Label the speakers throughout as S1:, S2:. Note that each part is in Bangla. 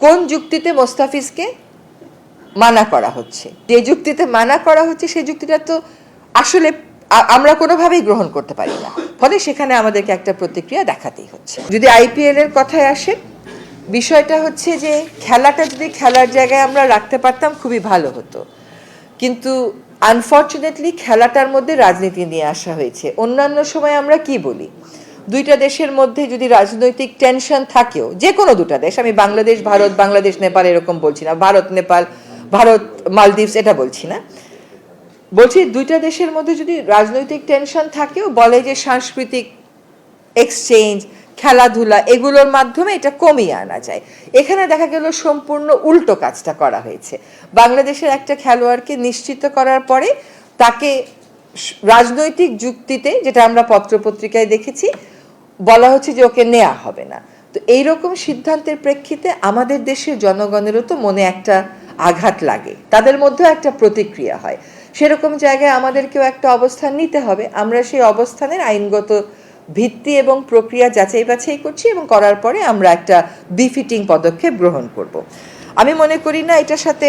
S1: কোন যুক্তিতে মোস্তাফিজকে মানা করা হচ্ছে, যে যুক্তিতে মানা করা হচ্ছে সেই যুক্তিটা তো আসলে আমরা কোনোভাবেই গ্রহণ করতে পারি না। ফলে সেখানে আমাদেরকে একটা প্রতিক্রিয়া দেখাতেই হচ্ছে। যদি আইপিএল এর কথায় আসে, বিষয়টা হচ্ছে যে খেলাটা যদি খেলার জায়গায় আমরা রাখতে পারতাম খুবই ভালো হতো, কিন্তু আনফর্চুনেটলি খেলাটার মধ্যে রাজনীতি নিয়ে আসা হয়েছে। অন্যান্য সময় আমরা কি বলি, দুইটা দেশের মধ্যে যদি রাজনৈতিক টেনশন থাকেও, যে কোনো দুটা দেশ, আমি বাংলাদেশ ভারত, বাংলাদেশ নেপাল এরকম বলছি না, ভারত নেপাল, ভারত মালদ্বীপস এটা বলছি না, বলছি দুইটা দেশের মধ্যে যদি রাজনৈতিক টেনশন থাকেও বলে যে সাংস্কৃতিক এক্সচেঞ্জ, খেলাধুলা এগুলোর মাধ্যমে এটা কমিয়ে আনা যায়। এখানে দেখা গেল সম্পূর্ণ উল্টো কাজটা করা হয়েছে। বাংলাদেশের একটা খেলোয়াড়কে নিশ্চিত করার পরে তাকে রাজনৈতিক যুক্তিতে, যেটা আমরা পত্রপত্রিকায় দেখেছি, বলা হচ্ছে যে ওকে নেওয়া হবে না। তো এইরকম সিদ্ধান্তের প্রেক্ষিতে আমাদের দেশের জনগণেরও তো মনে একটা আঘাত লাগে, তাদের মধ্যেও একটা প্রতিক্রিয়া হয়। সেরকম জায়গায় আমাদেরকেও একটা অবস্থান নিতে হবে। আমরা সেই অবস্থানের আইনগত ভিত্তি এবং প্রক্রিয়া যাচাই বাছাই করছি এবং করার পরে আমরা একটা বিফিটিং পদক্ষেপ গ্রহণ করব। আমি মনে করি না এটার সাথে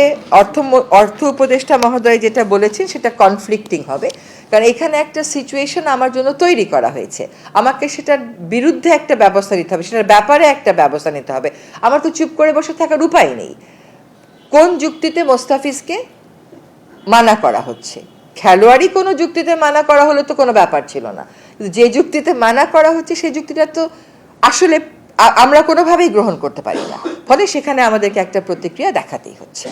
S1: অর্থ উপদেষ্টা মহোদয় যেটা বলেছেন সেটা কনফ্লিক্টিং হবে, কারণ এখানে একটা সিচুয়েশন আমার জন্য তৈরি করা হয়েছে, আমাকে সেটার বিরুদ্ধে একটা ব্যবস্থা নিতে হবে, সেটার ব্যাপারে একটা ব্যবস্থা নিতে হবে। আমার তো চুপ করে বসে থাকার উপায় নেই। কোন যুক্তিতে মোস্তাফিজকে মানা করা হচ্ছে? খেলোয়াড়ই কোনো যুক্তিতে মানা করা হলে তো কোনো ব্যাপার ছিল না, যে যুক্তিতে মানা করা হচ্ছে সেই যুক্তিটা তো আসলে আমরা কোনোভাবেই গ্রহণ করতে পারি না। ফলে সেখানে আমাদেরকে একটা প্রতিক্রিয়া দেখাতেই হচ্ছে।